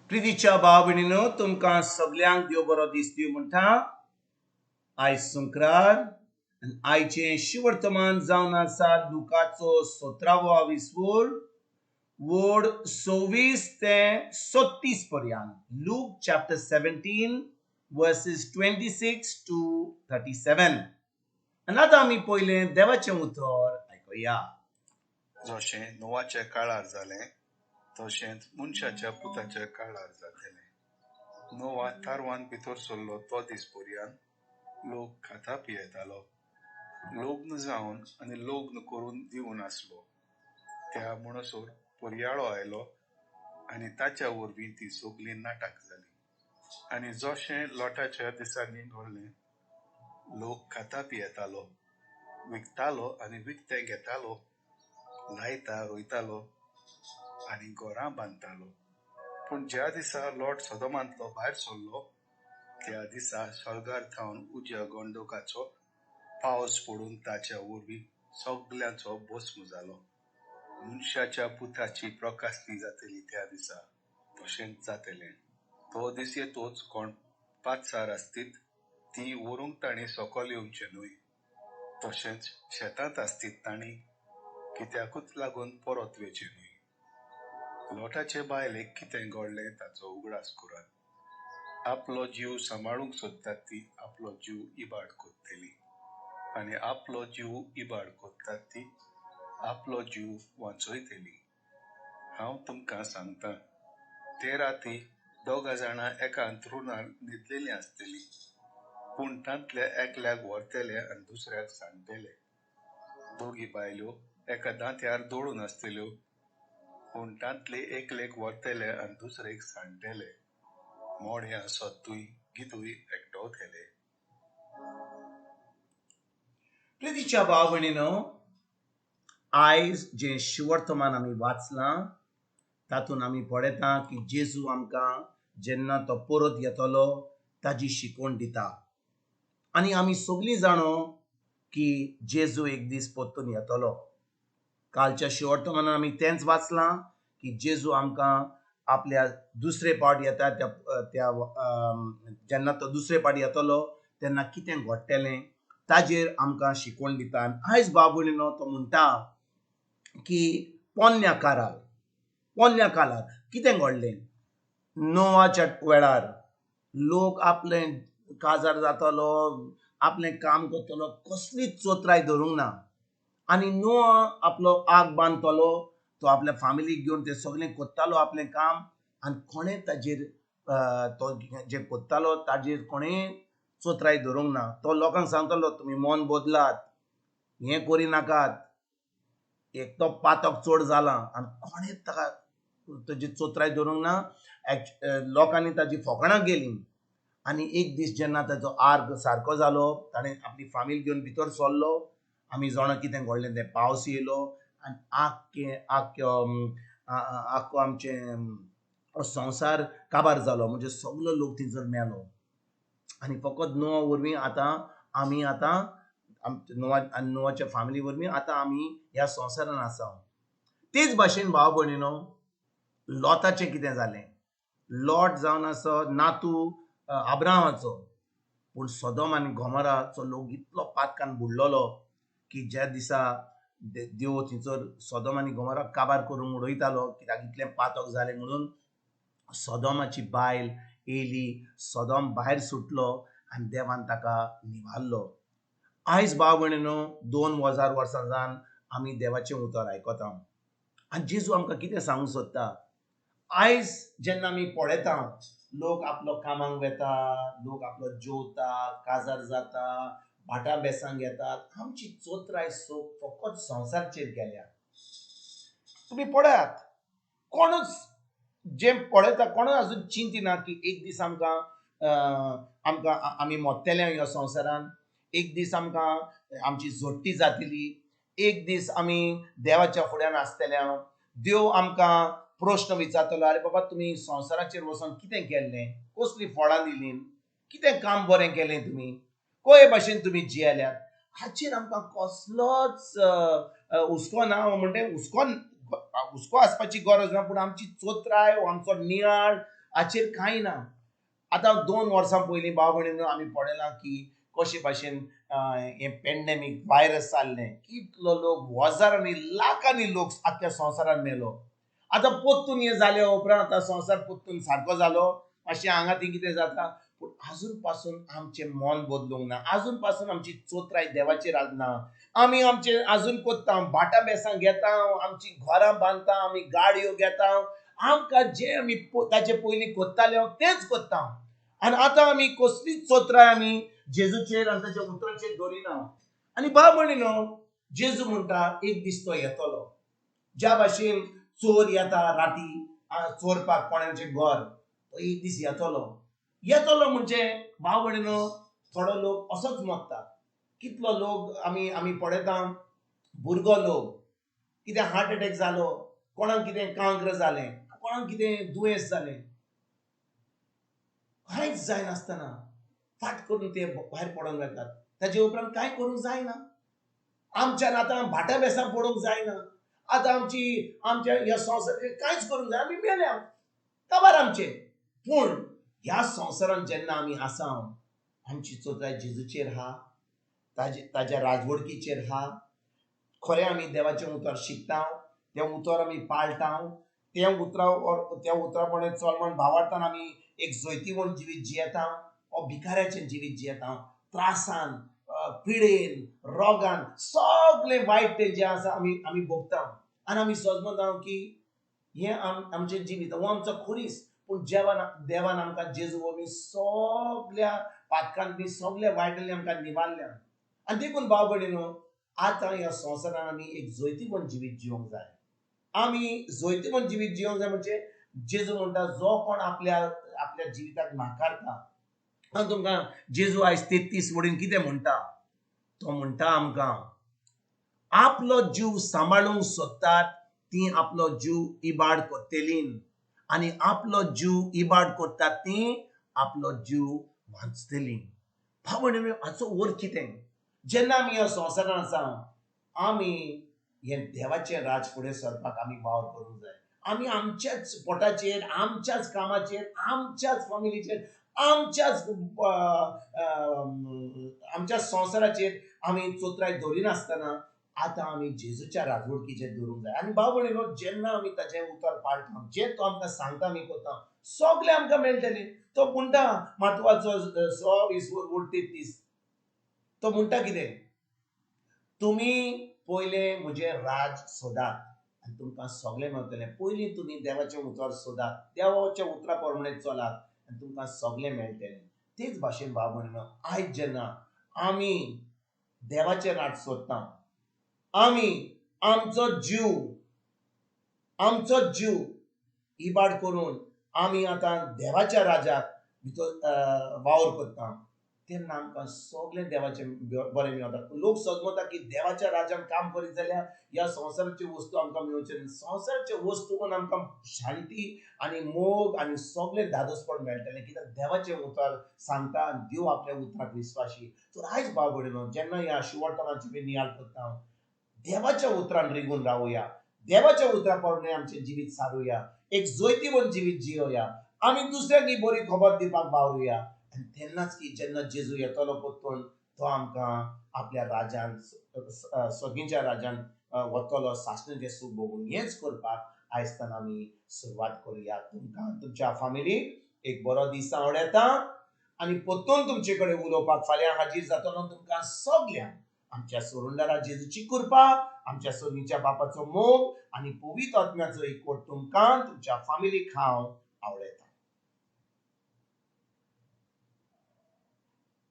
प्रितीच्या भाव भयणीनो तुमकां सगळ्यांक देव बरो दीस दिवं म्हणटा. आयज संक्रार आयचे शिवर्तमान जावन आसा लुकाचो 17वा विसवोड वोड 26 ते 36 पर्यंत. Look chapter 17 versus 26 to 37. आनी आतां आमी पयले देवाचें उतर आयकुया. जशें नोवाच्या काळार जालें तशेंच मनशाच्या पुताच्या काळार जातलें. नोवा तारवान भितर सरलो तो दीस पर्यंत लोक खाता पियेतालो, लग्न जावन आनी लग्न करून दिवन आसलो. त्या म्हणसर पर्याळो आयलो आनी ताच्या वरवीं ती सगळी नाटक जाली. आनी जशें लोटाच्या दिसांनी घडलें, लोक खाता पियेतालो, विकतालो आनी विकतें घेतालो, लायता रोयतालो आनी घरां बांदतालो. पूण ज्या दिसा लोट सदोमांतलो भायर सरलो त्या दिसा स्वर्गार थावन उज्या गंडोकाचो पावस पडून ताच्या वरवीं सगळ्यांचो भस्म जालो. मनशाच्या पुताची प्रकाशनी जातली त्या दिसा तशेंच जातलें. तो दीस येतोच कोण पातसार आसतीत ती व्हरूंक तांणी सकयल येवचें न्हय, तशेंच शेतांत आसतीत तांणी कित्याकूच लागून परत वेचें न्हय. लोटाचे बायलेक कितें घडलें ताचो उगडास करात. आपलो जीव सांबाळूंक सोदतात ती आपलो जीव इबाड कोत्तेली, आनी आपलो जीव इबाड कोत्तात ती आपलो जीव वाचयतली. हांव तुमकां सांगतां, ते राती 2 जाणां एका अंथरुणार न्हिदलेलीं आसतलीं, पूण तांतल्या एकल्याक व्हरतले आनी दुसऱ्याक सांडटले. 2 बायल्यो एका दांत्यार दळून आसतल्यो, पूण तांतले एकलेक व्हरतले आनी दुसरेक सांडटले. मोड्या सत्तूय गितूय एकटवतले. प्रितीच्या भाव भयणीनो, आयज जे शिवर्तमान आमी वाचलां तातूंत आमी पळयता की जेजू आमकां जेन्ना तो परत येतलो ताजी शिकवण दिता. आनी आमी सगळीं जाणो की जेजू एक दीस परतून येतलो. कालच्या शिवर्तमानान आमी तेंच वाचलां की जेजू आमकां आपल्या दुसरे पावट येता त्या जेन्ना तो दुसरे पावट येतलो तेन्ना कितें घडटलें ताजेर आमकां शिकवण दिता. आयज भाव भयणीनो तो म्हणटा की पोन्न्या काळार कितें घडलें. नोवाच्या वेळार लोक आपलें काजार जातालो, आपलें काम करतलो, कसलीच चोत्राय धरूंक ना. आनी नोवा आपलो आग बांदतलो, तो आपल्या फॅमिलीक घेवन ते सगळें करतालो आपलें काम, आनी कोणें ताजेर तो जे करतालो ताजेर कोणें चोत्राय धरूंक ना. तो लोकांक सांगतालो तुमी मन बदलात, हें करिनाकात. एक तो पातक चड जालां आनी कोणें ताका ताजी चोत्राय धरूंक ना. लोकांनी ताजी फकाणां केलीं. आनी एक दीस जेन्ना ताचो आर्ग सारको जालो, ताणें आपली फामील घेवन भितर सरलो. आमी जाणा कितें घडलें तें. पावस येयलो आनी आख्खो आमचें संवसार काबार जालो. म्हणजे सगलो लोक थंयसर मेलो. आनी फकत नोवा वरवीं आमी नोवाच्या फॅमिली वरवीं आमी ह्या संवसारान आसा. तेच भाशेन भाव भयणीनो, लोटाचें कितें जालें. लोट जावन आसा नातू अब्रामाचो, पूण सदोम आनी गोमोराचो लोक इतलो पातकान बुडलोलो की ज्या दिसा देव थंयसर सदोम आनी गोमोराक काबार करून उडयतालो कित्याक इतलें पातक जालें म्हणून. सदोमाची बायल येयली, सदोम भायर सुटलो आनी देवान ताका निवारलो. आयज भाव भयणीनो 2000 वर्सां जावन आमी देवाचें उतर आयकता. आनी जेजू आमकां कितें सांगूंक सोदता. आयज जेन्ना आमी पळयता लोक आपलो कामाक वेता, लोक आपलो जेवता, काजार जाता, भाटां बेसांक येतात, आमची चोत्राय फकत संवसारचेर गेल्या. तुमी पळयात, कोणूच जे पळयता कोणूच अजून चिंतिना की एक दीस आमकां आमी मोडटले ह्या संवसारान, एक दीस आमकां आमची जोडटी जातली, एक दीस आमी देवाच्या फुड्यान आसतले, देव आमकां प्रश्न विचारतलो, अरे बाबा तुमी संवसाराचेर वचोन कितें केल्लें, कसलीं फळां दिलीं, कितें काम बरें केलें तुमी, कशे भाशेन तुमी जियेल्यात. हाचेर आमकां कसलोच हुस्को ना. म्हणटा हुस्को आसपाची गरज ना, पूण आमची चोत्राय, आमचो नियाळ, हाचेर कांय ना. आतां 2 वर्सां पयलीं भाव भयणीनो आमी पळयलां की कशे भाशेन हें पॅन्डेमीक वायरस जाल्लें, कितलो लोक हजारांनी लाखांनी लोक आख्ख्या संवसारान मेलो. आतां पोत्तून हें जाले उपरांत आतां संवसार पोत्तून सारको जालो, मातशें हांगा थंय कितें जाता, पूण आजून पासून आमचें मन बदलूंक ना, आजून पासून आमची चोत्राय देवाचेर ना. आमी आमचे आजून कोत्ता, भाटां बेसां घेता, आमची घरां बांदता, आमी गाडयो घेता, आमकां जे आमी ताचे पयलीं कोत्ताले तेच कोत्ता. आनी आतां आमी कसलीच चोत्राय आमी जेजूचेर आनी ताच्या उतराचेर दवरिना. आनी भाव भयणीनो, जेजू म्हणटा एक दीस तो येतलो. ज्या भाशेन चोर येता राती चोरपाक कोणाचें घर, तो एक दीस येतलो म्हणजे भाव भयणीनो, थोडो लोक असोच मोगता. कितलो लोक आमी पळयता, भुरगो लोक कितें हार्ट अटॅक जालो, कोणाक कितें कांक्र जालें, कोणाक कितें दुयेंस जालें, कांयच जायनासतना फाट करून ते भायर पडून वतात. ताचे उपरांत कांय करूंक जायना. आमच्यान आतां भाटां बेसां पडूंक जायना. आतां आमच्या ह्या संवसाराचेर कांयच करूंक जायना, आमी मेल्या, काबार आमचें. पूण ह्या संवसारांत जेन्ना आमी आसा, आमची चोत्राय जेजूचेर आहा, ताज्या राजवडकीचेर आहा. खरें आमी देवाचें उतर शिकता, तें उतर आमी पाळटा, त्या उतरा प्रमाणे चलमन भावार्थान आमी एक जैतिवंत जिवीत जियेता, हो भिकाऱ्याचें जिवीत जियेता, त्रासान, पिडेन, रोगान, सगळें वायट तें जें आसा आमी भोगता. आनी आमी समजता की हें आमचें जिवीत, हो आमचो खुरीस. पूण देवान आमकां जेजू वरवीं सगळ्या पातकांतलीं सगळ्या वायटांतलीं आमकां निवारल्या. आनी देखून भाव भयणीनो, आतां ह्या संवसारान आमी एक जैतिवंत जिवीत जिवंक जाय. आमी जैतिवंत जिवीत जिवंक जाय म्हणजे जेजू म्हणटा, जो कोण आपल्या जिविताक नाकारता. हांव तुमकां जेजू आयज 33 वडीन कितें म्हणटा, तो म्हणटा आमकां, आपलो जीव सांबाळूंक सोदतात ती आपलो जीव इबाड कोत्तेलीं, आनी आपलो जीव इबाड कोत्तात ती आपलो जीव वाचतलीं. भाव भयणीनो, हाचो अर्थ कितें? जेन्ना आमी ह्या संवसारान आसा, आमी हें देवाचें राज फुडें सरपाक आमी वावर करूंक जाय. आमी आमच्याच पोटाचेर, आमच्याच कामाचेर, आमच्याच फॅमिलीचेर, आमच्या संवसाराचेर आमी चोत्राय दवरिनासतना आतां आमी जेजूच्या राजवडकीचेर दवरूंक जाय. आनी भाव भयणीनो, जेन्ना आमी ताचें उतर पाळटा, जें तो आमकां सांगता आमी कोत्ता, सगळें आमकां मेळटलें. तो म्हणटा मातवाचो 6:20 तो म्हणटा कितें, तुमी पयलें म्हजें राज सोदात आनी तुमकां सगळें मेळटलें. पयलीं तुमी देवाचें उतर सोदात, देवाच्या उतरा प्रमाणे चलात आनी तुमकां सगळें मेळटलें. तेच भाशेन भाव भयणीनो, आयज जेन्ना आमी देवाचें राज सोदता, आमी आमचो जीव इबाड करून आमी आतां देवाच्या राजाक भितर वावर करता, तेन्ना आमकां सगळें देवाचें बरें मेळटा. लोक समजता की देवाच्या राजान काम करीत जाल्यार ह्या संवसाराच्यो वस्तू आमकां मेळच्यो ना. संवसाराच्यो वस्तून आमकां शांती आनी मोग आनी सगळें धादोसपण मेळटलें, कित्याक देवाचें उतर सांगता, देव आपल्या उतराक विस्वाशी. तर आयज भाव भयणीनो, जेन्ना ह्या शिवर्तनाची बी नियाळ करता, देवाच्या उतरान रिगून रावुया, देवाच्या उतरा प्रमाणे आमचें जिवीत सारुया, एक जैतिवंत जिवीत जियोया, आमी दुसऱ्यांक ही बरी खबर दिवपाक वावरुया. आनी तेन्नाच की जेन्ना जेजू येतलो परतून, तो आमकां आपल्या राजान, सगळींच्या राजान वतलो, सासणेचें सूख भोगून. हेंच करपाक आयजतान आमी सुरवात करुया. तुमकां तुमच्या फॅमिलीक एक बरो दीस आवड येता, आनी परतून तुमचे कडेन उलोवपाक फाल्यां हाजीर जातलो. तुमकां सगळ्यांक आमच्या सोरुंडारा जेजूची कृपा, आमच्या सोनीच्या बापाचो मोग आनी पवित्र आत्म्याचो एकवट तुमकां तुमच्या फॅमिलीक हांव आवडयता.